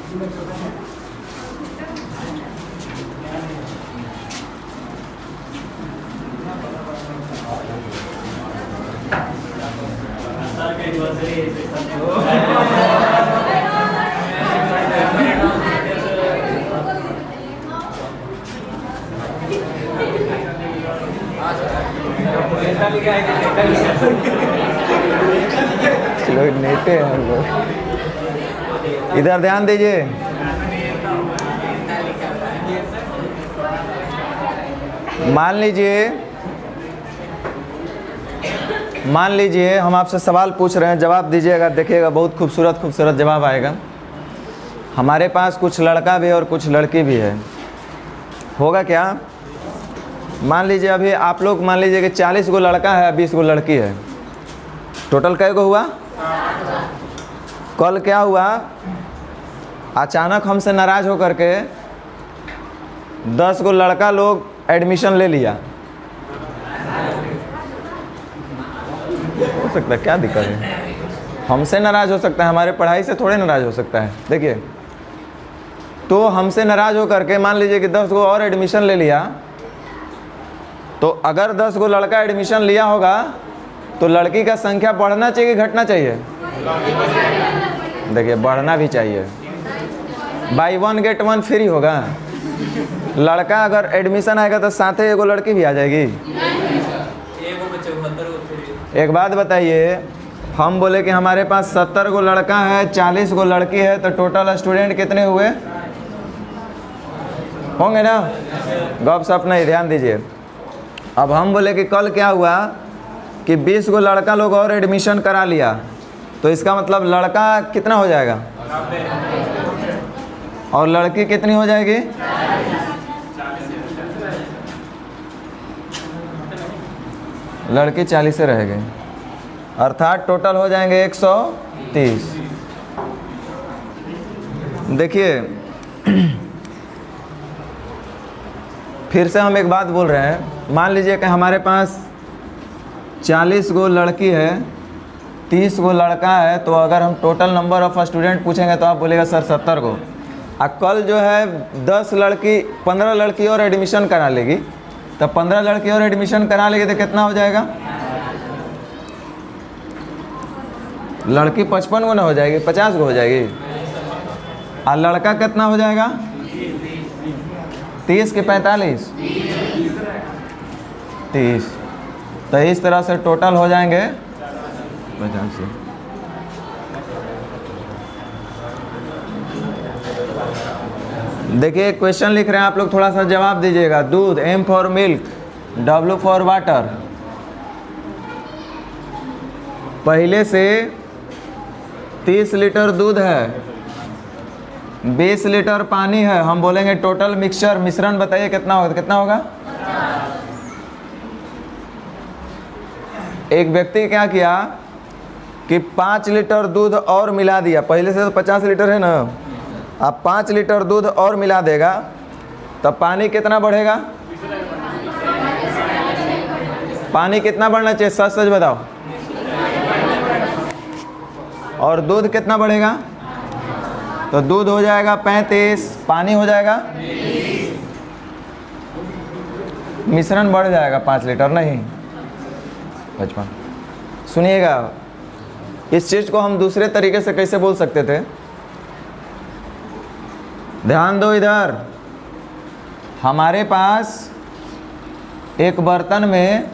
लोग नेते हैं हम लोग। इधर ध्यान दीजिए। मान लीजिए हम आपसे सवाल पूछ रहे हैं, जवाब दीजिएगा, देखिएगा बहुत खूबसूरत खूबसूरत जवाब आएगा। हमारे पास कुछ लड़का भी है और कुछ लड़की भी है, होगा क्या? मान लीजिए अभी आप लोग मान लीजिए कि 40 गो लड़का है, 20 गो लड़की है, टोटल कै गो हुआ? कल क्या हुआ, अचानक हमसे नाराज़ होकर के 10 गो लड़का लोग एडमिशन ले लिया, हो सकता है, क्या दिक्कत है? हमसे नाराज़ हो सकता है, हमारे पढ़ाई से थोड़े नाराज़ हो सकता है। देखिए, तो हमसे नाराज़ होकर के मान लीजिए कि 10 गो और एडमिशन ले लिया, तो अगर 10 गो लड़का एडमिशन लिया होगा तो लड़की का संख्या बढ़ना चाहिए कि घटना चाहिए? देखिए, बढ़ना भी चाहिए। बाई 1 गेट 1 फ्री होगा। लड़का अगर एडमिशन आएगा तो साथ ही एगो लड़की भी आ जाएगी। एक बात बताइए, हम बोले कि हमारे पास 70 गो लड़का है, 40 गो लड़की है, तो टोटल स्टूडेंट कितने हुए होंगे ना? गप सप नहीं, ध्यान दीजिए। अब हम बोले कि कल क्या हुआ कि 20 गो लड़का लोग और एडमिशन करा लिया, तो इसका मतलब लड़का कितना हो जाएगा और लड़की कितनी हो जाएगी? लड़की 40 से रह गई, अर्थात टोटल हो जाएंगे 130। देखिए, फिर से हम एक बात बोल रहे हैं। मान लीजिए कि हमारे पास 40 गो लड़की है, 30 गो लड़का है, तो अगर हम टोटल नंबर ऑफ स्टूडेंट पूछेंगे तो आप बोलेगा सर 70 गो। कल जो है 15 लड़की और एडमिशन करा लेगी, तो 15 लड़की और एडमिशन करा लेगी तो कितना हो जाएगा? लड़की 55 गो ना हो जाएगी, 50 गो हो जाएगी। और लड़का कितना हो जाएगा? 30 के 45? 30। तो इस तरह से टोटल हो जाएंगे 85। देखिए, क्वेश्चन लिख रहे हैं आप लोग, थोड़ा सा जवाब दीजिएगा। दूध, M for milk, W for water. पहले से 30 लीटर दूध है, 20 लीटर पानी है। हम बोलेंगे टोटल मिक्सचर, मिश्रण बताइए कितना होगा? कितना होगा? एक व्यक्ति क्या किया कि 5 लीटर दूध और मिला दिया। पहले से तो 50 लीटर है ना, अब 5 लीटर दूध और मिला देगा, तब पानी कितना बढ़ेगा? पानी कितना बढ़ना चाहिए? सच सच बताओ। और दूध कितना बढ़ेगा? तो दूध हो जाएगा 35, पानी हो जाएगा, मिश्रण बढ़ जाएगा 5 लीटर, नहीं 55। सुनिएगा, इस चीज़ को हम दूसरे तरीके से कैसे बोल सकते थे? ध्यान दो इधर। हमारे पास एक बर्तन में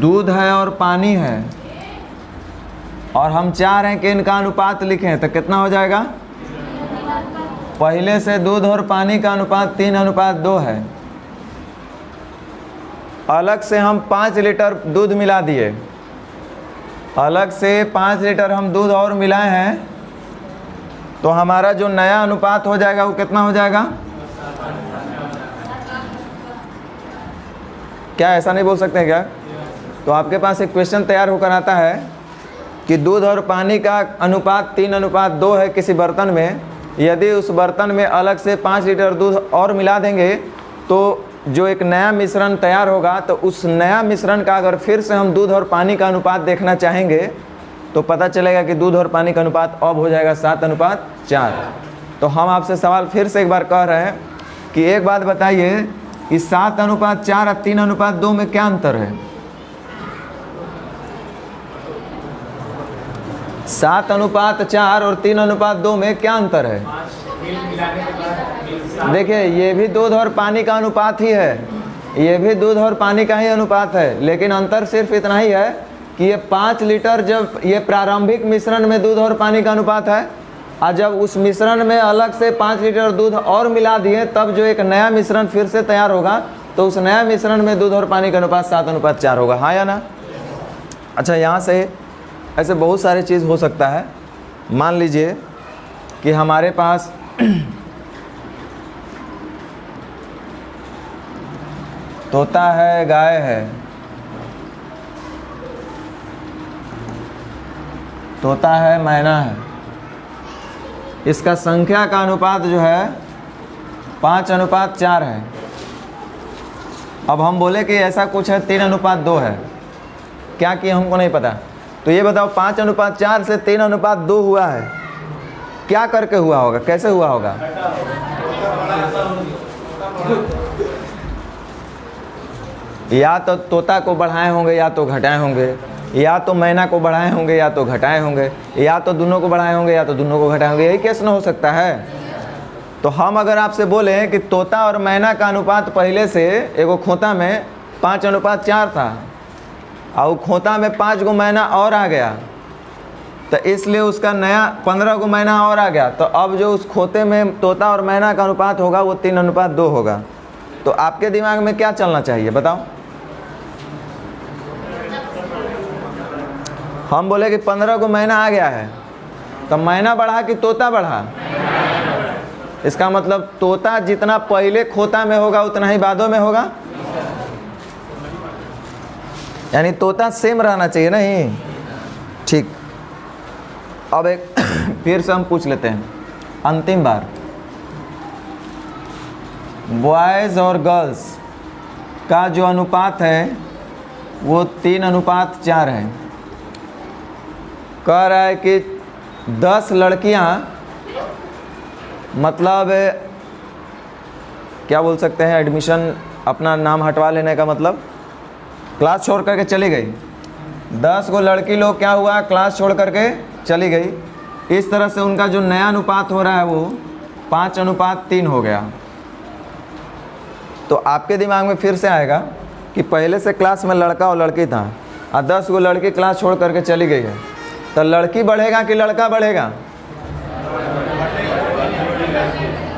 दूध है और पानी है, और हम चाह रहे हैं कि इनका अनुपात लिखें, तो कितना हो जाएगा? पहले से दूध और पानी का अनुपात 3:2 है। अलग से हम 5 लीटर दूध मिला दिए, अलग से 5 लीटर हम दूध और मिलाए हैं, तो हमारा जो नया अनुपात हो जाएगा वो कितना हो जाएगा? क्या ऐसा नहीं बोल सकते हैं क्या? तो आपके पास एक क्वेश्चन तैयार होकर आता है कि दूध और पानी का अनुपात 3:2 है किसी बर्तन में। यदि उस बर्तन में अलग से 5 लीटर दूध और मिला देंगे तो जो एक नया मिश्रण तैयार होगा, तो उस नया मिश्रण का अगर फिर से हम दूध और पानी का अनुपात देखना चाहेंगे तो पता चलेगा कि दूध और पानी का अनुपात अब हो जाएगा 7:4। तो हम आपसे सवाल फिर से एक बार कह रहे हैं कि एक बात बताइए कि 7:4 और 3:2 में क्या अंतर है? 7:4 और 3:2 में क्या अंतर है? देखिए, ये भी दूध और पानी का अनुपात ही है, ये भी दूध और पानी का ही अनुपात है, लेकिन अंतर सिर्फ इतना ही है कि ये 5 लीटर, जब ये प्रारंभिक मिश्रण में दूध और पानी का अनुपात है, और जब उस मिश्रण में अलग से 5 लीटर दूध और मिला दिए, तब जो एक नया मिश्रण फिर से तैयार होगा, तो उस नया मिश्रण में दूध और पानी का अनुपात 7:4 होगा। हाँ या ना? अच्छा, यहाँ से ऐसे बहुत सारे चीज़ हो सकता है। मान लीजिए कि हमारे पास तोता है, गाय है, तोता है, मैना है, इसका संख्या का अनुपात जो है 5:4 है। अब हम बोले कि ऐसा कुछ है 3:2 है, क्या किया हमको नहीं पता। तो ये बताओ, 5:4 से 3:2 हुआ है, क्या करके हुआ होगा, कैसे हुआ होगा? या तो तोता को बढ़ाए होंगे या तो घटाए होंगे, या तो मैना को बढ़ाए होंगे या तो घटाए होंगे, या तो दोनों को बढ़ाए होंगे या तो दोनों को घटाए होंगे। यही केस न हो सकता है। तो हम अगर आपसे बोलें कि तोता और मैना का अनुपात पहले से एगो खोता में 5:4 था, और खोता में 5 गो मैना और आ गया, तो इसलिए उसका नया 15 गो मैना और आ गया, तो अब जो उस खोते में तोता और मैना का अनुपात होगा वो 3:2 होगा। तो आपके दिमाग में क्या चलना चाहिए बताओ? हम बोले कि 15 गो मैना आ गया है, तो मैना बढ़ा कि तोता बढ़ा? इसका मतलब तोता जितना पहले खोता में होगा उतना ही बादों में होगा, यानी तोता सेम रहना चाहिए नहीं? ठीक। अब एक फिर से हम पूछ लेते हैं अंतिम बार, बॉयज़ और गर्ल्स का जो अनुपात है वो 3:4 है। कह रहा है कि 10 लड़कियां, मतलब क्या बोल सकते हैं, एडमिशन अपना नाम हटवा लेने का मतलब क्लास छोड़ करके चली गई। 10 गो लड़की लोग क्या हुआ, क्लास छोड़ करके चली गई। इस तरह से उनका जो नया अनुपात हो रहा है वो 5:3 हो गया। तो आपके दिमाग में फिर से आएगा कि पहले से क्लास में लड़का और लड़की था, और 10 गो लड़की क्लास छोड़ करके चली गई है, तो लड़की बढ़ेगा कि लड़का बढ़ेगा?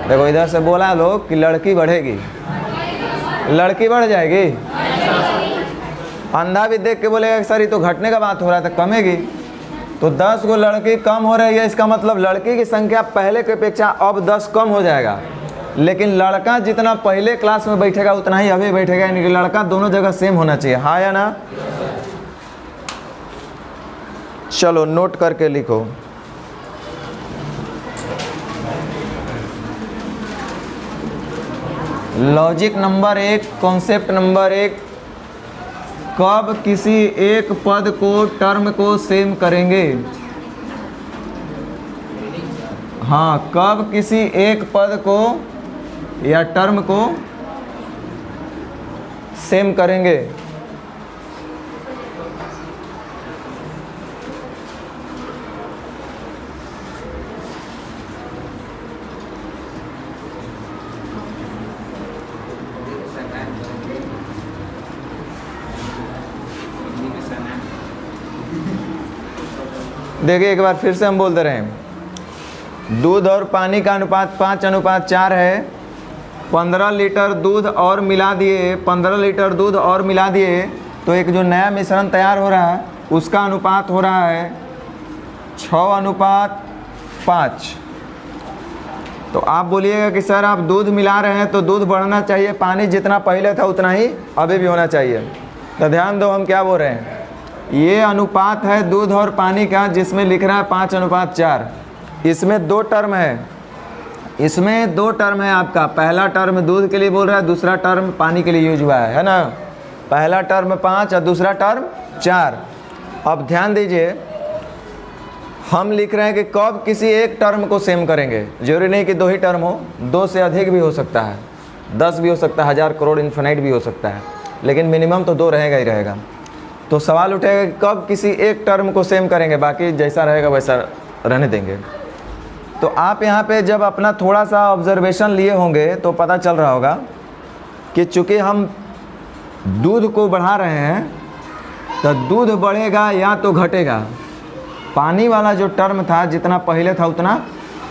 देखो, इधर से बोला लोग कि लड़की बढ़ेगी, लड़की बढ़ जाएगी। अंधा भी देख के बोलेगा सर ये तो घटने का बात हो रहा था, कमेगी। तो 10 गो लड़की कम हो रही है, इसका मतलब लड़की की संख्या पहले की अपेक्षा अब 10 कम हो जाएगा, लेकिन लड़का जितना पहले क्लास में बैठेगा उतना ही अभी बैठेगा, यानी कि लड़का दोनों जगह सेम होना चाहिए। हाँ या ना? चलो नोट करके लिखो। लॉजिक नंबर 1, कॉन्सेप्ट नंबर 1, कब किसी एक पद को टर्म को सेम करेंगे? हाँ, कब किसी एक पद को या टर्म को सेम करेंगे? देखिए, एक बार फिर से हम बोल दे रहे हैं, दूध और पानी का अनुपात 5:4 है। 15 लीटर दूध और मिला दिए, 15 लीटर दूध और मिला दिए, तो एक जो नया मिश्रण तैयार हो रहा है उसका अनुपात हो रहा है 6:5। तो आप बोलिएगा कि सर आप दूध मिला रहे हैं तो दूध बढ़ना चाहिए, पानी जितना पहले था उतना ही अभी भी होना चाहिए। तो ध्यान दो, हम क्या बोल रहे हैं, ये अनुपात है दूध और पानी का, जिसमें लिख रहा है 5:4। इसमें 2 टर्म है, इसमें 2 टर्म है आपका। पहला टर्म दूध के लिए बोल रहा है, दूसरा टर्म पानी के लिए यूज हुआ है ना? पहला टर्म 5 और दूसरा टर्म 4। अब ध्यान दीजिए, हम लिख रहे हैं कि कब किसी एक टर्म को सेम करेंगे। जरूरी नहीं कि 2 ही टर्म हो, 2 से अधिक भी हो सकता है, 10 भी हो सकता है, 1000 करोड़ इन्फिनाइट भी हो सकता है, लेकिन मिनिमम तो 2 रहेगा ही रहेगा। तो सवाल उठेगा कि कब किसी एक टर्म को सेम करेंगे, बाकी जैसा रहेगा वैसा रहने देंगे। तो आप यहाँ पे जब अपना थोड़ा सा ऑब्जर्वेशन लिए होंगे तो पता चल रहा होगा कि चूँकि हम दूध को बढ़ा रहे हैं तो दूध बढ़ेगा या तो घटेगा। पानी वाला जो टर्म था जितना पहले था उतना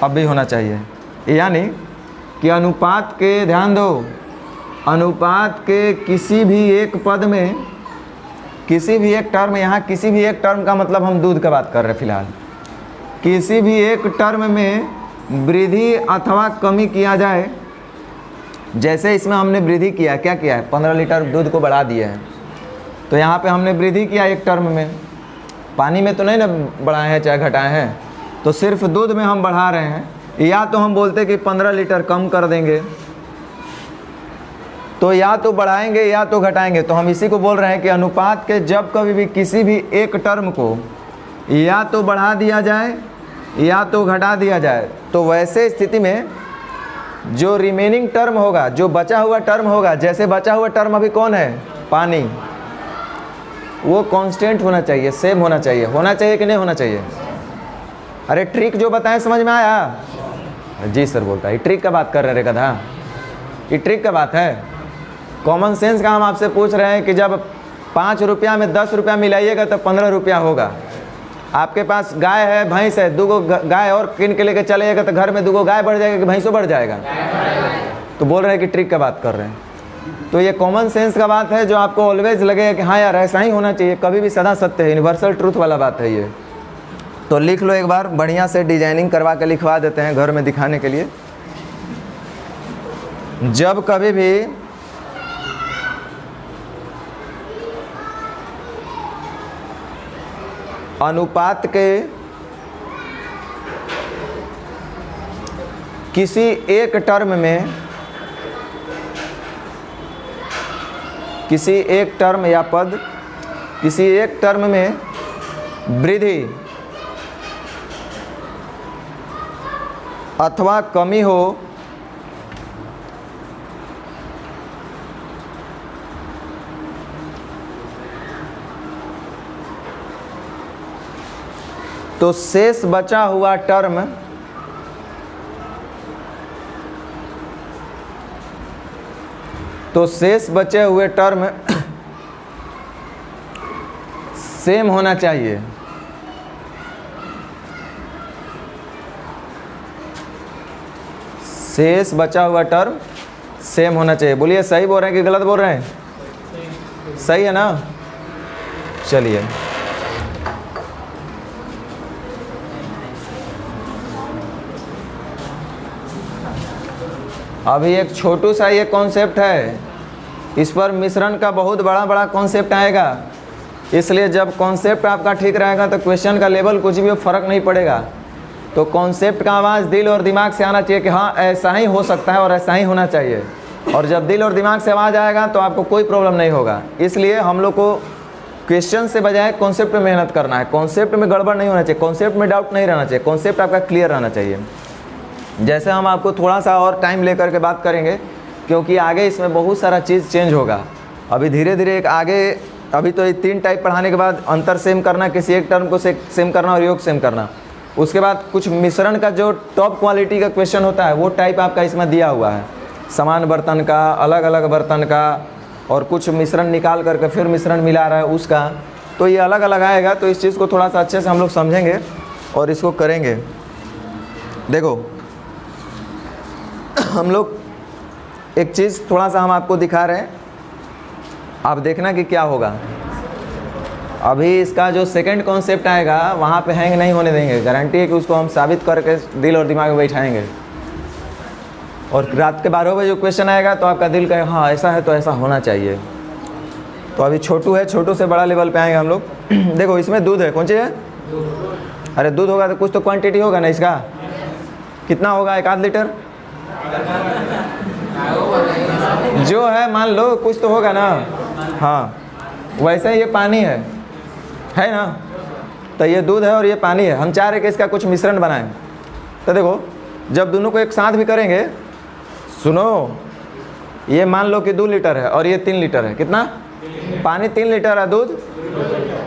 अब भी होना चाहिए, यानी कि अनुपात के, ध्यान दो, अनुपात के किसी भी एक पद में, किसी भी एक टर्म, यहाँ किसी भी एक टर्म का मतलब हम दूध की बात कर रहे हैं फिलहाल, किसी भी एक टर्म में वृद्धि अथवा कमी किया जाए। जैसे इसमें हमने वृद्धि किया, क्या किया है, 15 लीटर दूध को बढ़ा दिया है, तो यहाँ पे हमने वृद्धि किया एक टर्म में, पानी में तो नहीं ना बढ़ाए हैं चाहे घटाए हैं, तो सिर्फ दूध में हम बढ़ा रहे हैं। या तो हम बोलते कि 15 लीटर कम कर देंगे, तो या तो बढ़ाएंगे या तो घटाएंगे। तो हम इसी को बोल रहे हैं कि अनुपात के जब कभी भी किसी भी एक टर्म को या तो बढ़ा दिया जाए या तो घटा दिया जाए, तो वैसे स्थिति में जो रिमेनिंग टर्म होगा, जो बचा हुआ टर्म होगा, जैसे बचा हुआ टर्म अभी कौन है, पानी, वो कांस्टेंट होना चाहिए, सेम होना चाहिए। होना चाहिए कि नहीं होना चाहिए? अरे ट्रिक जो बताएं समझ में आया? जी सर बोलता है, ट्रिक का बात कर रहे रे गधा, ये ट्रिक का बात है। कॉमन सेंस का हम आपसे पूछ रहे हैं कि जब 5 रुपया में 10 रुपया मिलाइएगा तो 15 रुपया होगा। आपके पास गाय है, भैंस है, 2 गाय और किन के लेके चलेगा तो घर में 2 गाय बढ़ जाएगा कि भैंसों बढ़ जाएगा? तो बोल रहे हैं कि ट्रिक का बात कर रहे हैं। तो ये कॉमन सेंस का बात है जो आपको ऑलवेज लगेगा कि हाँ यार ऐसा ही होना चाहिए, कभी भी सदा सत्य है, यूनिवर्सल ट्रूथ वाला बात है ये। तो लिख लो एक बार, बढ़िया से डिजाइनिंग करवा के लिखवा देते हैं घर में दिखाने के लिए। जब कभी भी अनुपात के किसी एक टर्म में, किसी एक टर्म या पद, किसी एक टर्म में वृद्धि अथवा कमी हो तो शेष बचा हुआ टर्म शेष बचे हुए टर्म सेम होना चाहिए। शेष बचा हुआ टर्म सेम होना चाहिए। बोलिए सही बोल रहे हैं कि गलत बोल रहे हैं? सही है ना? चलिए अभी एक छोटू सा ये कॉन्सेप्ट है, इस पर मिश्रण का बहुत बड़ा कॉन्सेप्ट आएगा, इसलिए जब कॉन्सेप्ट आपका ठीक रहेगा तो क्वेश्चन का लेवल कुछ भी फ़र्क नहीं पड़ेगा। तो कॉन्सेप्ट का आवाज़ दिल और दिमाग से आना चाहिए कि हाँ ऐसा ही हो सकता है और ऐसा ही होना चाहिए, और जब दिल और दिमाग से आवाज़ आएगा तो आपको कोई प्रॉब्लम नहीं होगा। इसलिए हम लोग को क्वेश्चन से बजाय कॉन्सेप्ट पे मेहनत करना है। कॉन्सेप्ट में गड़बड़ नहीं होना चाहिए, कॉन्सेप्ट में डाउट नहीं रहना चाहिए, कॉन्सेप्ट आपका क्लियर रहना चाहिए। जैसे हम आपको थोड़ा सा और टाइम लेकर के बात करेंगे, क्योंकि आगे इसमें बहुत सारा चीज़ चेंज होगा। अभी धीरे धीरे एक आगे, अभी तो ये 3 टाइप पढ़ाने के बाद अंतर सेम करना, किसी एक टर्म को सेम करना और योग सेम करना, उसके बाद कुछ मिश्रण का जो टॉप क्वालिटी का क्वेश्चन होता है वो टाइप आपका इसमें दिया हुआ है, समान बर्तन का, अलग अलग बर्तन का, और कुछ मिश्रण निकाल करके फिर मिश्रण मिला रहा है उसका। तो ये अलग अलग आएगा, तो इस चीज़ को थोड़ा सा अच्छे से हम लोग समझेंगे और इसको करेंगे। देखो हम लोग एक चीज़ थोड़ा सा हम आपको दिखा रहे हैं, आप देखना कि क्या होगा। अभी इसका जो सेकंड कॉन्सेप्ट आएगा वहाँ पे हैंग नहीं होने देंगे, गारंटी है कि उसको हम साबित करके दिल और दिमाग में बैठाएंगे। और रात के 12 बजे जो क्वेश्चन आएगा तो आपका दिल कहे हाँ ऐसा है तो ऐसा होना चाहिए। तो अभी छोटू है, छोटू से बड़ा लेवल पे आएंगे हम लोग। देखो इसमें दूध है, कौन सी है? अरे दूध होगा तो कुछ तो क्वांटिटी होगा ना इसका, कितना होगा? 1 आध लीटर जो है, मान लो कुछ तो होगा ना। हाँ वैसे ही ये पानी है ना, तो ये दूध है और ये पानी है, हम चाह रहे कि इसका कुछ मिश्रण बनाएं। तो देखो जब दोनों को एक साथ भी करेंगे, सुनो, ये मान लो कि 2 लीटर है और ये 3 लीटर है। कितना? पानी 3 लीटर है, दूध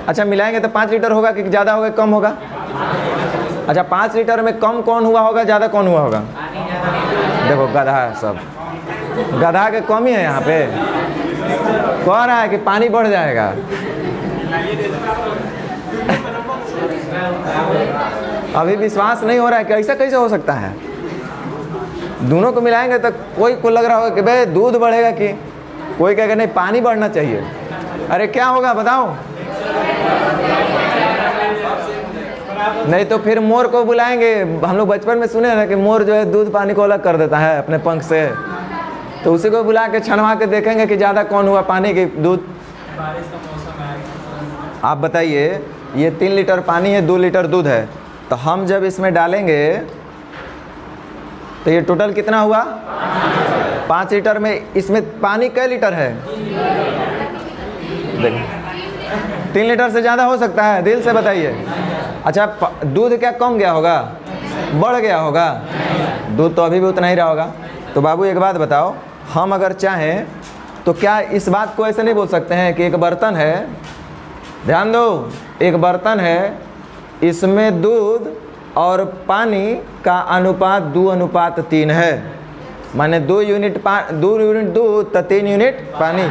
अच्छा मिलाएंगे तो 5 लीटर होगा कि ज़्यादा होगा कम होगा? अच्छा 5 लीटर में कम कौन हुआ होगा, ज़्यादा कौन हुआ होगा? देखो गधा है सब, गधा के कमी है यहाँ पे, कह रहा है कि पानी बढ़ जाएगा। अभी विश्वास नहीं हो रहा है कि ऐसा कैसे हो सकता है। दोनों को मिलाएंगे तो कोई को लग रहा होगा कि भाई दूध बढ़ेगा, कि कोई कहेगा नहीं पानी बढ़ना चाहिए। अरे क्या होगा बताओ? नहीं तो फिर मोर को बुलाएंगे। हम लोग बचपन में सुने ना कि मोर जो है दूध पानी को अलग कर देता है अपने पंख से, तो उसी को बुला के छनवा के देखेंगे कि ज़्यादा कौन हुआ, पानी की दूध। आप बताइए, ये 3 लीटर पानी है, 2 लीटर दूध है, तो हम जब इसमें डालेंगे तो ये टोटल कितना हुआ? 5 लीटर में इसमें पानी कै लीटर है? देखो 3 लीटर से ज़्यादा हो सकता है, दिल से बताइए। अच्छा दूध क्या कम गया होगा, बढ़ गया होगा? दूध तो अभी भी उतना ही रहा होगा। तो बाबू एक बात बताओ, हम अगर चाहें तो क्या इस बात को ऐसे नहीं बोल सकते हैं कि एक बर्तन है, ध्यान दो, एक बर्तन है, इसमें दूध और पानी का अनुपात 2:3 है, माने 2 यूनिट दूध तो 3 यूनिट पानी।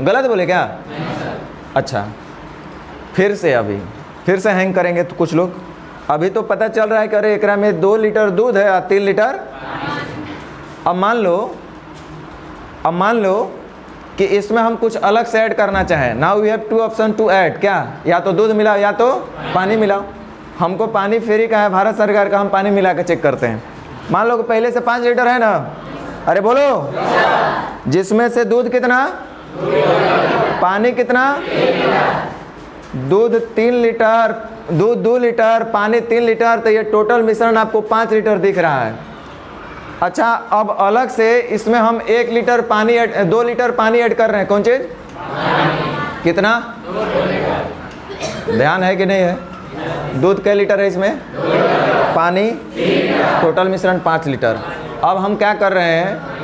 गलत बोले क्या? अच्छा फिर से हैंग करेंगे तो कुछ लोग, अभी तो पता चल रहा है कि अरे एकरा में 2 लीटर दूध है और 3 लीटर। अब मान लो कि इसमें हम कुछ अलग से ऐड करना चाहें। Now we have 2 option to add, क्या? या तो दूध मिलाओ या तो पानी मिलाओ। हमको पानी फ्री का है, भारत सरकार का, हम पानी मिला के चेक करते हैं। मान लो कि पहले से 5 लीटर है ना, अरे बोलो, जिसमें से दूध कितना, पानी कितना? दूध 3 लीटर, दूध 2 लीटर, पानी 3 लीटर, तो ये टोटल मिश्रण आपको 5 लीटर दिख रहा है। अच्छा अब अलग से इसमें हम 1 लीटर पानी 2 लीटर पानी ऐड कर रहे हैं। कौन चीज़? कितना? ध्यान है कि नहीं है? दूध कै लीटर है इसमें? पानी टोटल मिश्रण 5 लीटर। अब हम क्या कर रहे हैं?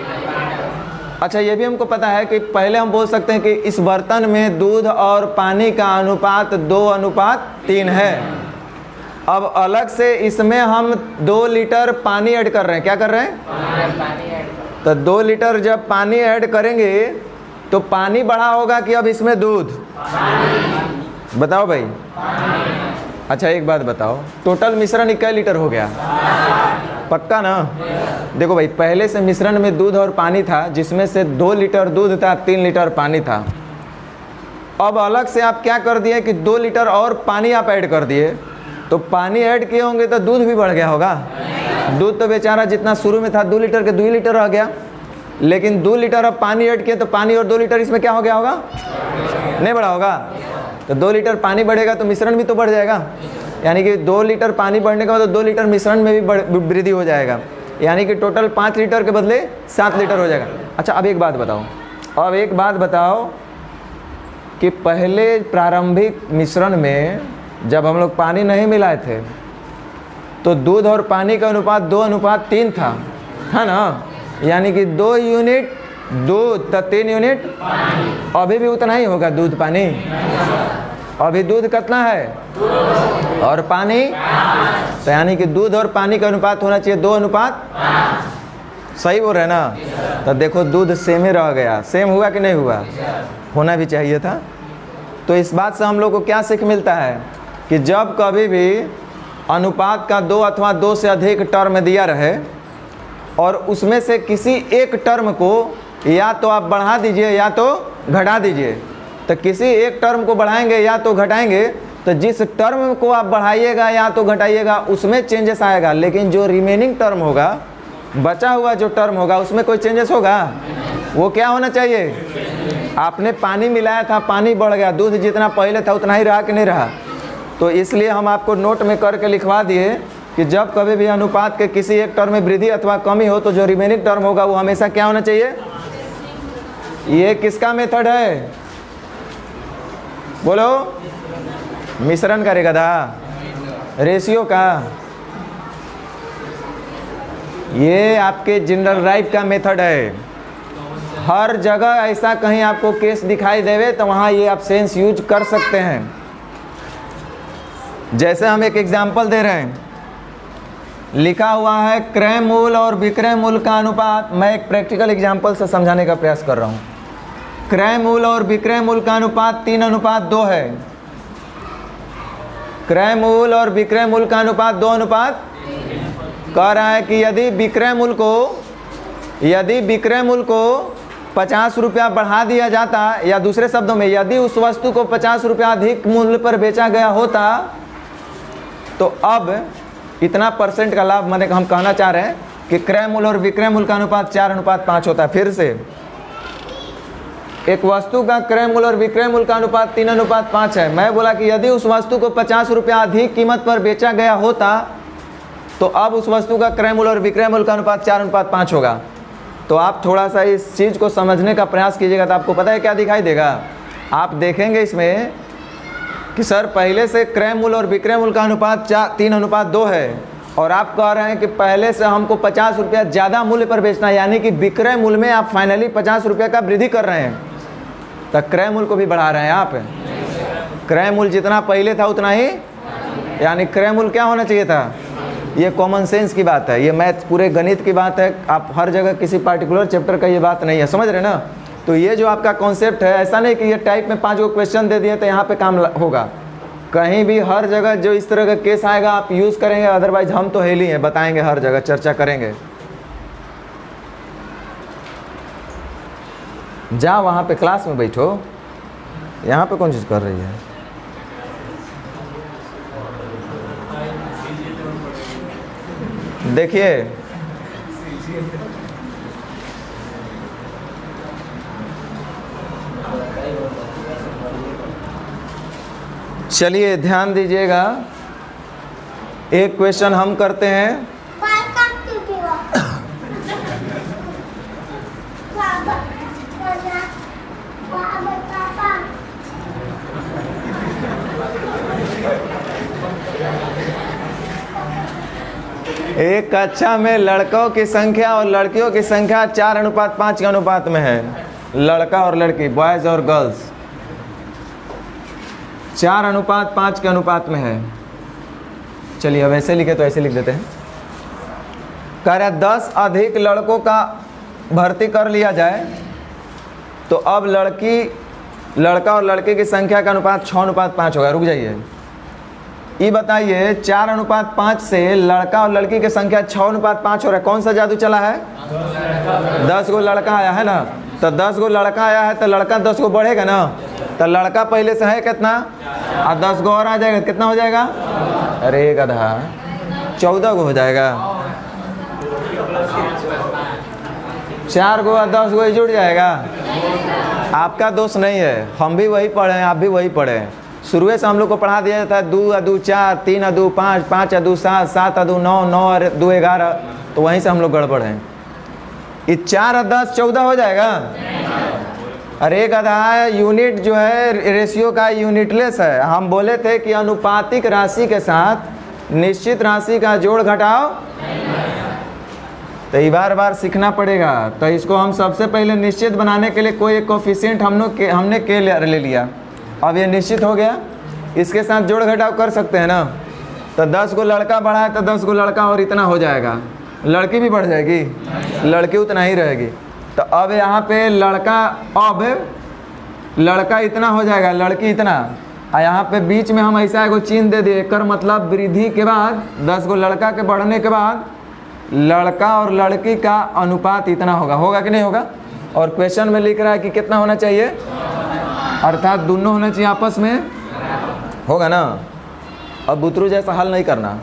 अच्छा ये भी हमको पता है कि पहले हम बोल सकते हैं कि इस बर्तन में दूध और पानी का अनुपात 2:3 है। अब अलग से इसमें हम 2 लीटर पानी ऐड कर रहे हैं। क्या कर रहे हैं? तो 2 लीटर जब पानी ऐड करेंगे तो पानी बढ़ा होगा कि अब इसमें दूध? बताओ भाई। अच्छा एक बात बताओ, टोटल मिश्रण 1 लीटर हो गया? पक्का ना? देखो भाई, पहले से मिश्रण में दूध और पानी था, जिसमें से 2 लीटर दूध था, 3 लीटर पानी था। अब अलग से आप क्या कर दिए कि 2 लीटर और पानी आप ऐड कर दिए, तो पानी ऐड किए होंगे तो दूध भी बढ़ गया होगा। दूध तो बेचारा जितना शुरू में था 2 लीटर के 2 लीटर रह गया, लेकिन 2 लीटर अब पानी ऐड किए तो पानी और 2 लीटर इसमें क्या हो गया होगा? नहीं बढ़ा होगा। तो 2 लीटर पानी बढ़ेगा तो मिश्रण भी तो बढ़ जाएगा, यानी कि 2 लीटर पानी बढ़ने के बाद 2 लीटर मिश्रण में भी वृद्धि हो जाएगा, यानी कि टोटल 5 लीटर के बदले 7 लीटर हो जाएगा। अच्छा अब एक बात बताओ कि पहले प्रारंभिक मिश्रण में जब हम लोग पानी नहीं मिलाए थे तो दूध और पानी का अनुपात 2:3 था, है ना? यानी कि 2 यूनिट दूध तो 3 यूनिट पानी। अभी भी उतना ही होगा दूध पानी। अभी दूध कितना है और पानी? तो यानी कि दूध और पानी का अनुपात होना चाहिए 2:5। सही बोल रहे ना? तो देखो दूध सेम ही रह गया। सेम हुआ कि नहीं हुआ? होना भी चाहिए था। तो इस बात से हम लोग को क्या सीख मिलता है कि जब कभी भी अनुपात का 2 अथवा 2 से अधिक टर्म दिया रहे और उसमें से किसी एक टर्म को या तो आप बढ़ा दीजिए या तो घटा दीजिए, तो किसी एक टर्म को बढ़ाएंगे या तो घटाएंगे, तो जिस टर्म को आप बढ़ाइएगा या तो घटाइएगा उसमें चेंजेस आएगा, लेकिन जो रिमेनिंग टर्म होगा, बचा हुआ जो टर्म होगा, उसमें कोई चेंजेस होगा? वो क्या होना चाहिए? आपने पानी मिलाया था, पानी बढ़ गया, दूध जितना पहले था उतना ही रहा कि नहीं रहा? तो इसलिए हम आपको नोट में करके लिखवा दिए कि जब कभी भी अनुपात के किसी एक टर्म में वृद्धि अथवा कमी हो तो जो रिमेनिंग टर्म होगा वो हमेशा क्या होना चाहिए? ये किसका मेथड है? बोलो। मिश्रण करेगा था। रेशियो का, ये आपके जनरल राइट का मेथड है। हर जगह ऐसा कहीं आपको केस दिखाई देवे तो वहाँ ये आप सेंस यूज कर सकते हैं। जैसे हम एक एग्जांपल दे रहे हैं, लिखा हुआ है क्रय मूल्य और विक्रय मूल्य का अनुपात। मैं एक प्रैक्टिकल एग्जांपल से समझाने का प्रयास कर रहा हूँ। क्रय मूल्य और विक्रय मूल्य का अनुपात 3:2 है। क्रय मूल्य और विक्रय मूल्य का अनुपात 2:3। कह रहा है कि यदि विक्रय मूल्य को 50 रुपया बढ़ा दिया जाता, या दूसरे शब्दों में यदि उस वस्तु को 50 रुपया अधिक मूल्य पर बेचा गया होता तो अब इतना % का लाभ, मैंने हम कहना चाह रहे हैं कि क्रय मूल्य और विक्रय मूल्य का अनुपात 4:5 होता है। फिर से, एक वस्तु का क्रय मूल्य और विक्रय मूल्य का अनुपात 3:5 है। मैं बोला कि यदि उस वस्तु को 50 रुपया अधिक कीमत पर बेचा गया होता तो अब उस वस्तु का क्रय मूल्य और विक्रय मूल्य का अनुपात 4:5 होगा। तो आप थोड़ा सा इस चीज़ को समझने का प्रयास कीजिएगा तो आपको पता है क्या दिखाई देगा। आप देखेंगे इसमें कि सर पहले से क्रय मूल्य और विक्रय मूल्य का अनुपात 3:2 है, और आप कह रहे हैं कि पहले से हमको 50 रुपया ज़्यादा मूल्य पर बेचना है, यानी कि विक्रय मूल्य में आप फाइनली 50 रुपये का वृद्धि कर रहे हैं, तो क्रय मूल्य को भी बढ़ा रहे हैं आप। क्रय मूल्य जितना पहले था उतना ही, यानी क्रय मूल्य क्या होना चाहिए था। ये कॉमन सेंस की बात है, ये मैथ पूरे गणित की बात है। आप हर जगह किसी पार्टिकुलर चैप्टर का ये बात नहीं है, समझ रहे ना। तो ये जो आपका कॉन्सेप्ट है, ऐसा नहीं कि ये टाइप में 5 क्वेश्चन दे दिए तो यहाँ पे काम होगा। कहीं भी हर जगह जो इस तरह का केस आएगा आप यूज़ करेंगे, अदरवाइज हम तो हेली हैं, बताएंगे हर जगह, चर्चा करेंगे। जा वहाँ पे क्लास में बैठो, यहाँ पे कौन चीज़ कर रही है। देखिए चलिए ध्यान दीजिएगा, एक क्वेश्चन हम करते हैं। एक कक्षा में लड़कों की संख्या और लड़कियों की संख्या 4:5 के अनुपात में है। लड़का और लड़की, बॉयज़ और गर्ल्स 4:5 के अनुपात में है। चलिए अब ऐसे लिखे तो ऐसे लिख देते हैं। कह रहा 10 अधिक लड़कों का भर्ती कर लिया जाए तो अब लड़का और लड़के की संख्या का अनुपात 6:5 होगा। रुक जाइए, ये बताइए 4:5 से लड़का और लड़की की संख्या 6:5 हो रहा है। कौन सा जादू चला है। 10 गो लड़का आया है ना, तो 10 गो लड़का आया है तो लड़का 10 गो बढ़ेगा ना, तो लड़का पहले से है कितना, और 10 गो और आ जाएगा, कितना हो जाएगा। अरे गधा 14 गो हो जाएगा। 4 गो और 10 गो जुड़ जाएगा। आपका दोष नहीं है, हम भी वही पढ़े हैं, आप भी वही पढ़े हैं। शुरू से हम लोग को पढ़ा दिया जाता है 2 × 2 4, 3 × 2 5, 5 × 2 7, 7 × 2 9, 9 × 2 11, तो वहीं से हम लोग गड़बड़ हैं। ये 4 और 10 14 हो जाएगा। अरे गधा, यूनिट जो है रेशियो का यूनिटलेस है। हम बोले थे कि अनुपातिक राशि के साथ निश्चित राशि का जोड़ घटाव, तो ये बार सीखना पड़ेगा। तो इसको हम सबसे पहले निश्चित बनाने के लिए कोई एक कोफिशिएंट हमने के ले लिया। अब ये निश्चित हो गया, इसके साथ जोड़ घटाव कर सकते हैं ना। तो 10 गो लड़का बढ़ा है तो 10 गो लड़का और इतना हो जाएगा। लड़की भी बढ़ जाएगी, लड़की उतना ही रहेगी। तो अब यहाँ पे लड़का इतना हो जाएगा, लड़की इतना, और यहाँ पे बीच में हम ऐसा एगो चिन्ह दे दिए। कर मतलब वृद्धि के बाद 10 गो लड़का के बढ़ने के बाद लड़का और लड़की का अनुपात इतना होगा कि नहीं होगा। और क्वेश्चन में लिख रहा है कि कितना होना चाहिए, अर्थात दोनों होना चाहिए आपस में, होगा ना। अब बुतरू जैसा हल नहीं करना,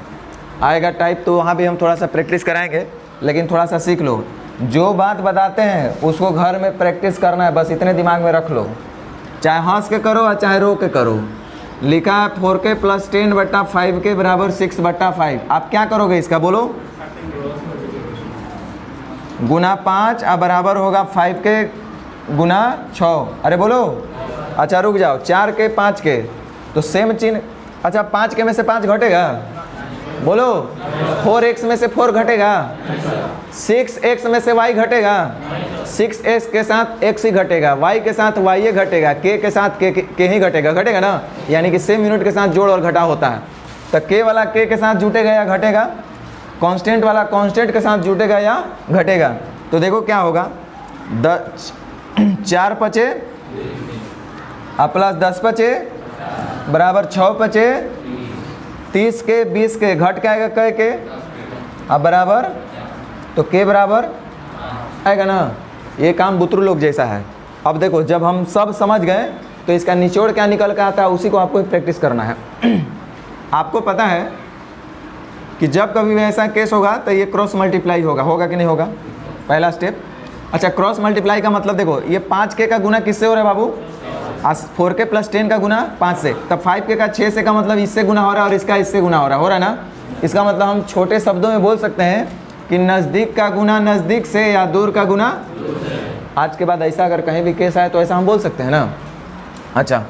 आएगा टाइप तो वहाँ भी हम थोड़ा सा प्रैक्टिस कराएंगे, लेकिन थोड़ा सा सीख लो। जो बात बताते हैं उसको घर में प्रैक्टिस करना है, बस इतने दिमाग में रख लो। चाहे हंस के करो और चाहे रो के करो। लिखा है 4k + 10/5k = 6/5। आप क्या करोगे इसका, बोलो। गुना 5 और बराबर होगा 5k गुना 6। अरे बोलो। अच्छा रुक जाओ, 4k 5k तो सेम चिन्ह। अच्छा 5k में से 5 घटेगा, बोलो 4x में से 4 घटेगा, 6x में से y घटेगा, 6x के साथ x ही घटेगा, y के साथ y ही घटेगा, k के साथ k ही घटेगा, घटेगा ना, यानी कि सेम यूनिट के साथ जोड़ और घटाव होता है। तो k वाला k के साथ जुटेगा या घटेगा, कांस्टेंट वाला कांस्टेंट के साथ जुटेगा या घटेगा। तो देखो क्या होगा, 4 पचे प्लस 10 पचे बराबर 6 पचे 30 के 20 के घट के आएगा क के, अब बराबर तो के बराबर आएगा ना। ये काम बुतरू लोग जैसा है। अब देखो जब हम सब समझ गए तो इसका निचोड़ क्या निकल के आता है उसी को आपको प्रैक्टिस करना है। आपको पता है कि जब कभी भी ऐसा केस होगा तो ये क्रॉस मल्टीप्लाई होगा, होगा कि नहीं होगा, पहला स्टेप। अच्छा क्रॉस मल्टीप्लाई का मतलब देखो ये 5k का गुना किससे हो रहा है बाबू, 4k प्लस 10 का गुना 5 से, तब 5k का 6 से का मतलब इससे गुना हो रहा है और इसका इससे गुना हो रहा है ना। इसका मतलब हम छोटे शब्दों में बोल सकते हैं कि नज़दीक का गुना नज़दीक से या दूर का गुना। आज के बाद ऐसा अगर कहीं भी केस आए तो ऐसा हम बोल सकते हैं ना। अच्छा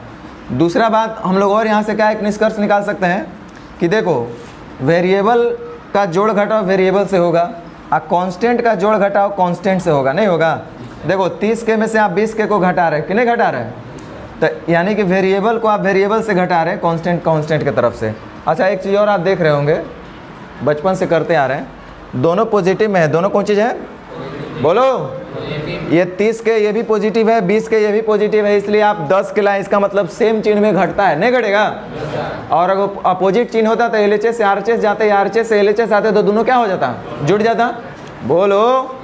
दूसरा बात हम लोग और यहाँ से क्या एक निष्कर्ष निकाल सकते हैं कि देखो वेरिएबल का जोड़ घटाव वेरिएबल से होगा और कांस्टेंट का जोड़ घटाव कांस्टेंट से होगा, नहीं होगा। देखो 30k में से आप 20k को घटा रहे हैं कि नहीं घटा रहे हैं, तो यानी कि वेरिएबल को आप वेरिएबल से घटा रहे हैं, कांस्टेंट कांस्टेंट की तरफ से। अच्छा एक चीज़ और आप देख रहे होंगे, बचपन से करते आ रहे हैं, दोनों पॉजिटिव में है, दोनों कौन चीज़ है बोलो, ये 30k ये भी पॉजिटिव है, 20k ये भी पॉजिटिव है, इसलिए आप 10 के लाए, इसका मतलब सेम चिन्ह में घटता है, नहीं घटेगा। और अगर अपोजिट चिन्ह होता तो LHS से RHS जाते, RHS से LHS आते तो दोनों क्या हो जाता, जुट जाता। बोलो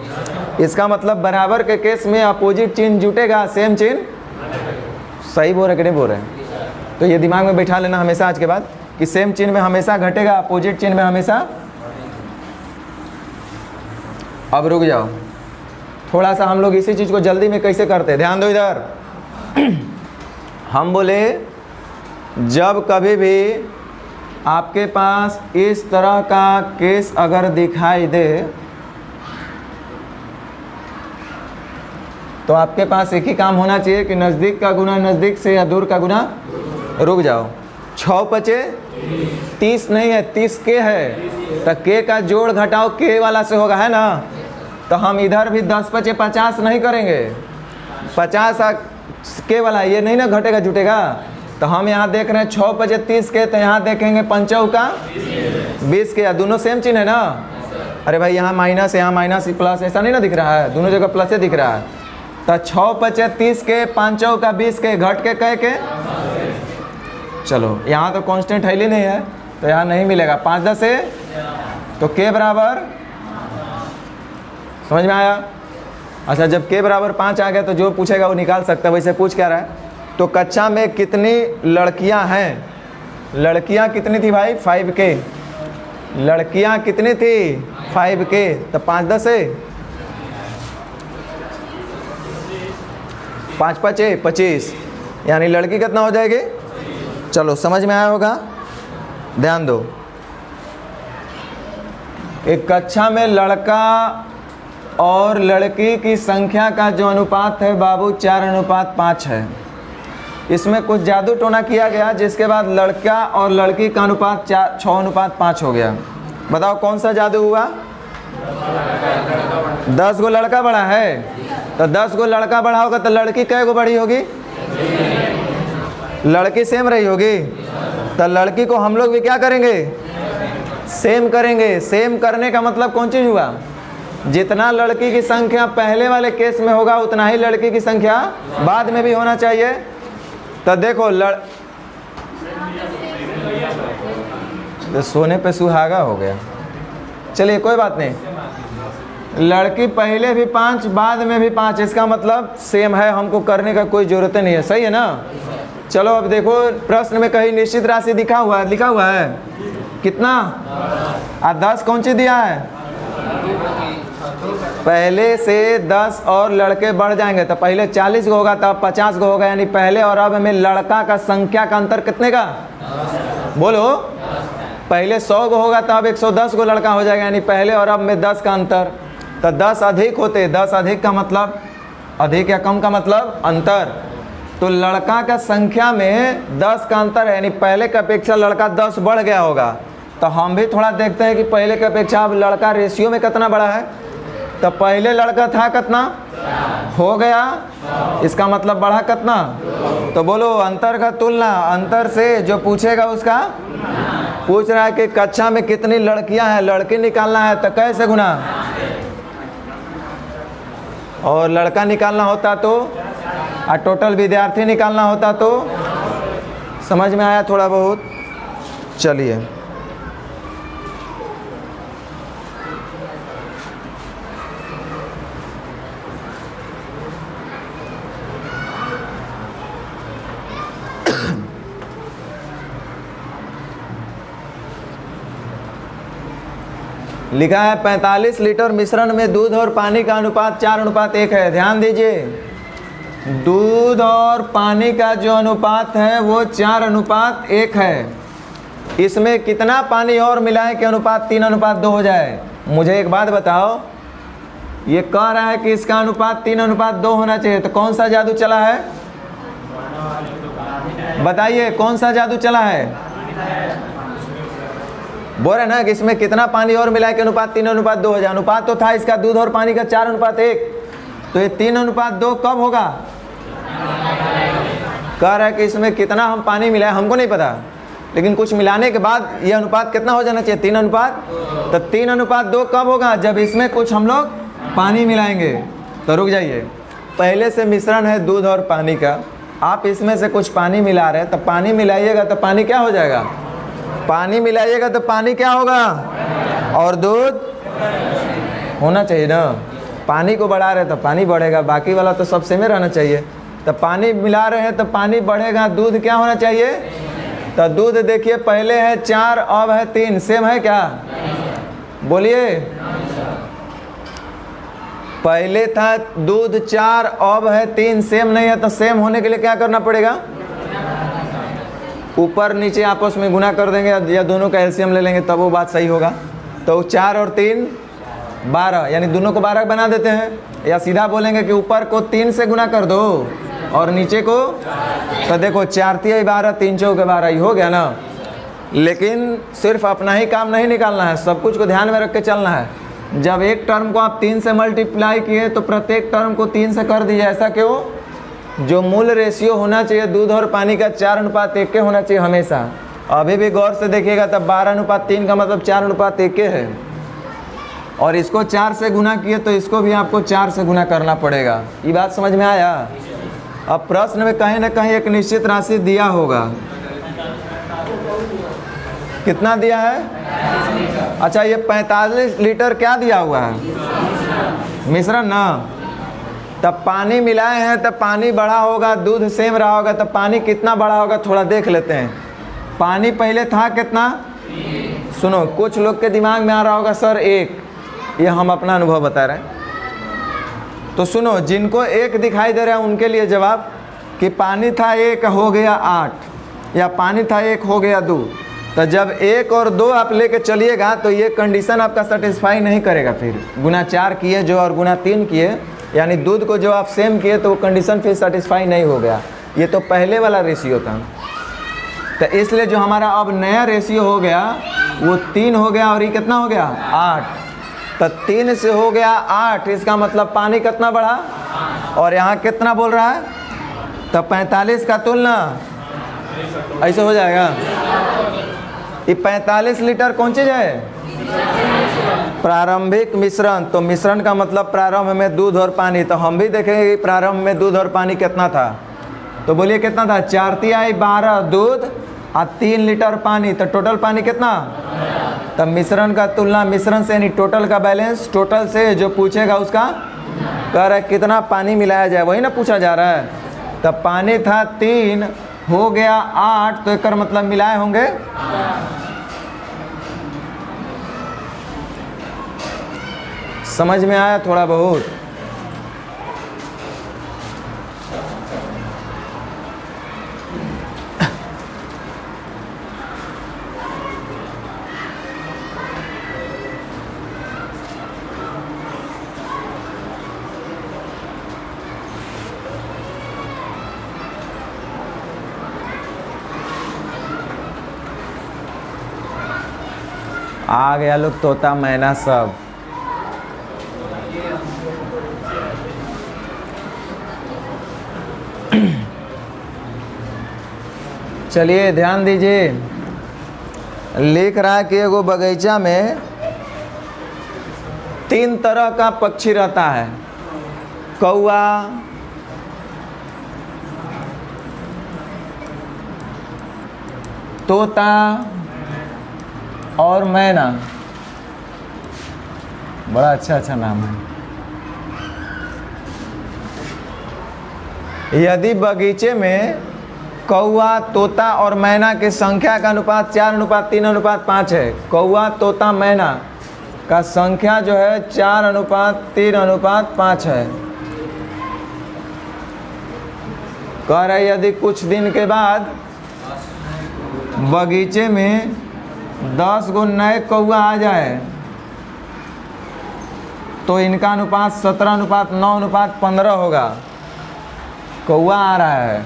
इसका मतलब बराबर के केस में अपोजिट चिन्ह जुटेगा, सेम चिन्ह। सही बोल रहे कि नहीं बोल रहे, तो ये दिमाग में बैठा लेना हमेशा आज के बाद कि सेम चिन्ह में हमेशा घटेगा, अपोजिट चिन्ह में हमेशा। अब रुक जाओ थोड़ा सा, हम लोग इसी चीज़ को जल्दी में कैसे करते हैं, ध्यान दो इधर। हम बोले जब कभी भी आपके पास इस तरह का केस अगर दिखाई दे तो आपके पास एक ही काम होना चाहिए कि नज़दीक का गुना नज़दीक से या दूर का गुना। रुक जाओ 6 पचे 30 नहीं है 30k है, तो k का जोड़ घटाव k वाला से होगा, है ना। तो हम इधर भी 10 पचे 50 नहीं करेंगे, 50 k वाला ये नहीं ना घटेगा जुटेगा। तो हम यहाँ देख रहे हैं 6 पचे 30k, तो यहाँ देखेंगे 5 का 20k, दोनों सेम चिन्ह है ना। अरे भाई यहाँ माइनस यहाँ माइनस प्लस ऐसा नहीं ना दिख रहा है, दोनों जगह प्लस ही दिख रहा है। तो 6 पचे 30k 5 का 20k घट के कह के, चलो यहाँ तो कांस्टेंट है ही नहीं है तो यहाँ नहीं मिलेगा, 5 10 से तो k बराबर, समझ में आया। अच्छा जब k बराबर 5 आ गया तो जो पूछेगा वो निकाल सकता है। वैसे पूछ क्या रहा है, तो कक्षा में कितनी लड़कियां हैं, लड़कियां कितनी थी भाई 5k, लड़कियां कितनी थी 5k, तो 5 10 से 5 पचे 25, यानी लड़की कितना हो जाएगी। चलो समझ में आया होगा, ध्यान दो। एक कक्षा में लड़का और लड़की की संख्या का जो अनुपात है बाबू 4:5 है। इसमें कुछ जादू टोना किया गया जिसके बाद लड़का और लड़की का अनुपात 6:5 हो गया। बताओ कौन सा जादू हुआ। 10 गो लड़का बड़ा है, तो 10 गो लड़का बड़ा होगा तो लड़की कै गो बड़ी होगी, लड़की सेम रही होगी। तो लड़की को हम लोग भी क्या करेंगे, सेम करेंगे। सेम करने का मतलब कौन चीज़ हुआ, जितना लड़की की संख्या पहले वाले केस में होगा उतना ही लड़की की संख्या बाद में भी होना चाहिए। तो देखो तो सोने पे सुहागा हो गया। चलिए कोई बात नहीं, लड़की पहले भी 5 बाद में भी 5, इसका मतलब सेम है, हमको करने का कोई ज़रूरत नहीं है, सही है ना। चलो अब देखो प्रश्न में कहीं निश्चित राशि लिखा हुआ है कितना, 10 कौन सी दिया है, पहले से 10 और लड़के बढ़ जाएंगे तो पहले 40 गो होगा तब 50 गो होगा, यानी पहले और अब में लड़का का संख्या का अंतर कितने का, बोलो। पहले 100 गो होगा तब 110 गो लड़का हो जाएगा, यानी पहले और अब में 10 का अंतर। तो 10 अधिक होते, 10 अधिक का मतलब अधिक या कम का मतलब अंतर। तो लड़का का संख्या में 10 का अंतर है, यानी पहले की अपेक्षा लड़का 10 बढ़ गया होगा। तो तो हम भी थोड़ा देखते हैं कि पहले की अपेक्षा अब लड़का रेशियो में कितना बड़ा है। तो पहले लड़का था कितना, हो गया, इसका मतलब बढ़ा कितना। तो बोलो अंतर का तुलना, अंतर से जो पूछेगा उसका पूछ रहा है कि कक्षा में कितनी लड़कियां हैं, लड़की निकालना है तो कैसे गुना, और लड़का निकालना होता तो, और टोटल विद्यार्थी निकालना होता तो। समझ में आया थोड़ा बहुत। चलिए लिखा है 45 लीटर मिश्रण में दूध और पानी का अनुपात 4:1 है। ध्यान दीजिए, दूध और पानी का जो अनुपात है वो 4:1 है। इसमें कितना पानी और मिलाएं कि अनुपात 3:2 हो जाए। मुझे एक बात बताओ, ये कह रहा है कि इसका अनुपात 3:2 होना चाहिए, तो कौन सा जादू चला है, बताइए कौन सा जादू चला है। बोल रहे ना कि इसमें कितना पानी और मिलाए कि अनुपात 3:2 हो जाए। अनुपात तो था इसका दूध और पानी का 4:1, तो ये 3:2 कब होगा। कह रहा है कि इसमें कितना हम पानी मिलाए हमको नहीं पता, लेकिन कुछ मिलाने के बाद ये अनुपात कितना हो जाना चाहिए, 3:2। तो 3:2 कब होगा, जब इसमें कुछ हम लोग पानी मिलाएंगे। तो रुक जाइए, पहले से मिश्रण है दूध और पानी का, आप इसमें से कुछ पानी मिला रहे हैं, तो पानी मिलाइएगा तो पानी क्या हो जाएगा, पानी मिलाइएगा तो पानी क्या होगा, और दूध होना चाहिए ना। पानी को बढ़ा रहे हैं तो पानी बढ़ेगा, बाकी वाला तो सब सेम रहना चाहिए। तो पानी मिला रहे हैं तो पानी बढ़ेगा, दूध क्या होना चाहिए। तो दूध देखिए पहले है 4 अब है 3, सेम है क्या, बोलिए। पहले था दूध 4 अब है 3, सेम नहीं है। तो सेम होने के लिए क्या करना पड़ेगा, ऊपर नीचे आपस में गुना कर देंगे या दोनों का एलसीएम ले लेंगे, तब वो बात सही होगा। तो 4 और 3 12, यानी दोनों को 12 बना देते हैं, या सीधा बोलेंगे कि ऊपर को 3 से गुना कर दो और नीचे को। तो देखो 4 3 12, 3 4 12, ही हो गया ना। लेकिन सिर्फ अपना ही काम नहीं निकालना है, सब कुछ को ध्यान में रख के चलना है। जब एक टर्म को आप 3 से मल्टीप्लाई किए तो प्रत्येक टर्म को 3 से कर दीजिए। ऐसा क्यों, जो मूल रेशियो होना चाहिए दूध और पानी का 4:1 के होना चाहिए हमेशा। अभी भी गौर से देखिएगा तब 12:3 का मतलब 4:1 है, और इसको 4 से गुना किए तो इसको भी आपको 4 से गुना करना पड़ेगा। ये बात समझ में आया। अब प्रश्न में कहीं ना कहीं एक निश्चित राशि दिया होगा, कितना दिया है। अच्छा, ये 45 लीटर क्या दिया हुआ है, मिश्रण ना। तब पानी मिलाए हैं तब पानी बढ़ा होगा, दूध सेम रहा होगा, तब पानी कितना बढ़ा होगा थोड़ा देख लेते हैं। पानी पहले था कितना, सुनो, कुछ लोग के दिमाग में आ रहा होगा सर 1, ये हम अपना अनुभव बता रहे हैं। तो सुनो, जिनको 1 दिखाई दे रहा है उनके लिए जवाब कि पानी था 1 हो गया 8, या पानी था 1 हो गया 2। तो जब 1 और 2 आप लेके चलिएगा तो ये कंडीशन आपका सेटिस्फाई नहीं करेगा। फिर गुना 4 किए जो और गुना 3 किए, यानी दूध को जो आप सेम किए तो वो कंडीशन फिर सेटिस्फाई नहीं हो गया। ये तो पहले वाला रेशियो था। तो इसलिए जो हमारा अब नया रेशियो हो गया वो 3 हो गया, और ये कितना हो गया 8। तो 3 से हो गया 8, इसका मतलब पानी कितना बढ़ा, और यहाँ कितना बोल रहा है। तो 45 का तुलना ऐसे हो जाएगा। ये 45 लीटर कौन चीज़ है, प्रारंभिक मिश्रण। तो मिश्रण का मतलब प्रारंभ में दूध और पानी। तो हम भी देखेंगे कि प्रारंभ में दूध और पानी कितना था। तो बोलिए कितना था, 4 तिहाई 12 दूध और 3 लीटर पानी। तो टोटल पानी कितना। तब मिश्रण का तुलना मिश्रण से, यानी टोटल का बैलेंस, टोटल से जो पूछेगा उसका कह रहा है कितना पानी मिलाया जाए, वही ना पूछा जा रहा है। तब पानी था 3 हो गया 8, तो एक मतलब मिलाए होंगे। समझ में आया थोड़ा बहुत। आ गया लोग तोता मैना सब। चलिए ध्यान दीजिए, लिख रहा है कि एगो बगीचा में 3 तरह का पक्षी रहता है, कौआ, तोता और मैना। बड़ा अच्छा नाम है। यदि बगीचे में कौआ, तोता और मैना की संख्या का अनुपात 4:3:5 है, कौआ, तोता, मैना का संख्या जो है 4:3:5 है। कह रहे यदि कुछ दिन के बाद बगीचे में 10 गो नए कौआ आ जाए तो इनका अनुपात 17:9:15 होगा। कौआ आ रहा है,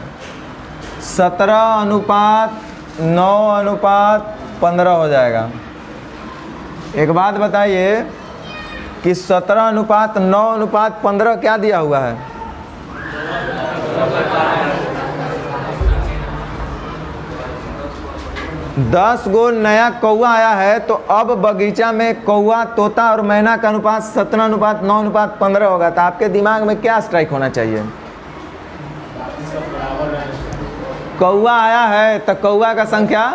17:9:15 हो जाएगा। एक बात बताइए कि 17:9:15 क्या दिया हुआ है? 10 गो नया कौआ आया है, तो अब बगीचा में कौआ, तोता और मैना का अनुपात 17:9:15 होगा। तो आपके दिमाग में क्या स्ट्राइक होना चाहिए? कौआ आया है तो कौआ का संख्या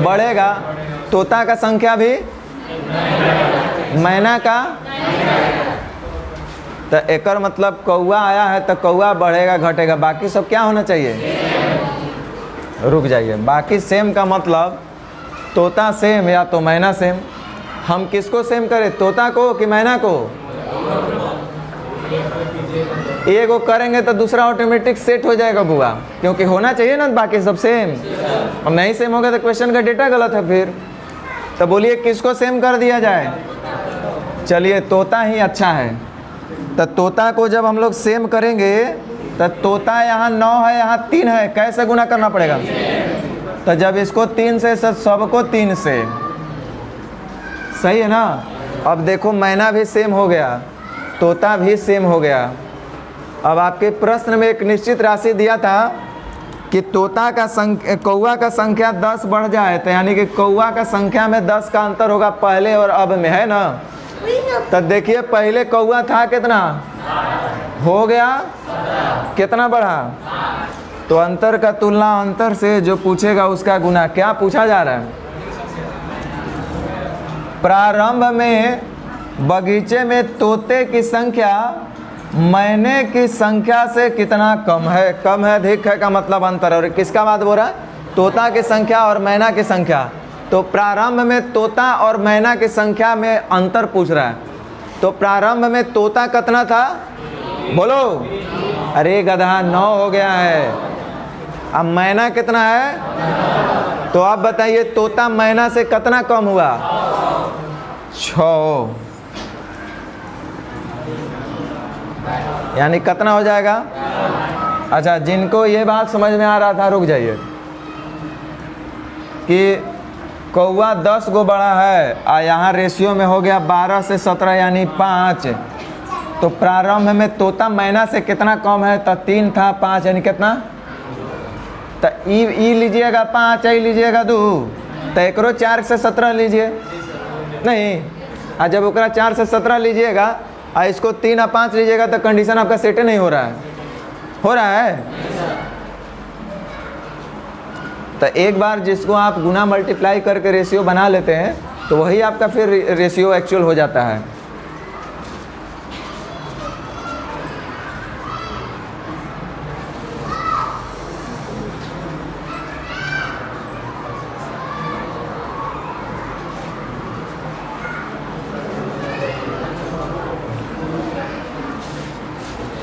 बढ़ेगा, तोता का संख्या भी, मैना का, तो एकर मतलब कौआ आया है तो कौआ बढ़ेगा घटेगा, बाकी सब क्या होना चाहिए? रुक जाइए, बाकी सेम का मतलब तोता सेम या तो मैना सेम। हम किसको सेम करें, तोता को कि मैना को? एगो करेंगे तो दूसरा ऑटोमेटिक सेट हो जाएगा बुआ, क्योंकि होना चाहिए ना बाकी सब सेम। और नहीं सेम होगा तो क्वेश्चन का डेटा गलत है फिर। तो बोलिए किसको सेम कर दिया जाए? चलिए तोता ही अच्छा है। तो तोता को जब हम लोग सेम करेंगे तो तोता यहाँ 9 है, यहाँ 3 है, कैसे गुना करना पड़ेगा? तो जब इसको 3 से सबको 3 से, सही है ना। अब देखो मैना भी सेम हो गया, तोता भी सेम हो गया। अब आपके प्रश्न में एक निश्चित राशि दिया था कि तोता का कौआ का संख्या 10 बढ़ जाए, तो यानी कि कौआ का संख्या में 10 का अंतर होगा पहले और अब में, है ना। तो देखिए पहले कौआ था कितना, हो गया कितना बढ़ा, तो अंतर का तुलना अंतर से, जो पूछेगा उसका गुना। क्या पूछा जा रहा है? प्रारंभ में बगीचे में तोते की संख्या मैने की संख्या से कितना कम है? कम है, अधिक है का मतलब अंतर। और किसका बात बोल रहा है? तोता की संख्या और मैना की संख्या। तो प्रारंभ में तोता और मैना की संख्या में अंतर पूछ रहा है। तो प्रारंभ में तोता कितना था, बोलो? अरे गधा, 9 हो गया है। अब मैना कितना है? तो आप बताइए तोता मैना से कितना कम हुआ? 6, यानी कितना हो जाएगा? अच्छा, जिनको ये बात समझ में आ रहा था रुक जाइए कि कौआ 10 गो बड़ा है और यहाँ रेशियो में हो गया 12 से 17 यानी 5। तो प्रारंभ में तोता मैना से कितना कम है? तो 3 था, 5 यानी कितना? तो ई लीजिएगा 5, आई लीजिएगा 2, तो एकरो 4 से 17 लीजिए। नहीं, और जब ओकरा 4 से 17 लीजिएगा और इसको 3 और 5 लीजिएगा तो कंडीशन आपका सेट नहीं हो रहा है। हो रहा है? तो एक बार जिसको आप गुना मल्टीप्लाई करके रेशियो बना लेते हैं तो वही आपका फिर रेशियो एक्चुअल हो जाता है।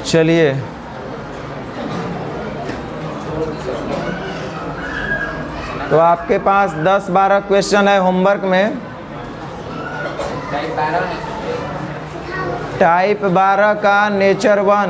चलिए तो आपके पास 10-12 क्वेश्चन है होमवर्क में। टाइप 12 का नेचर 1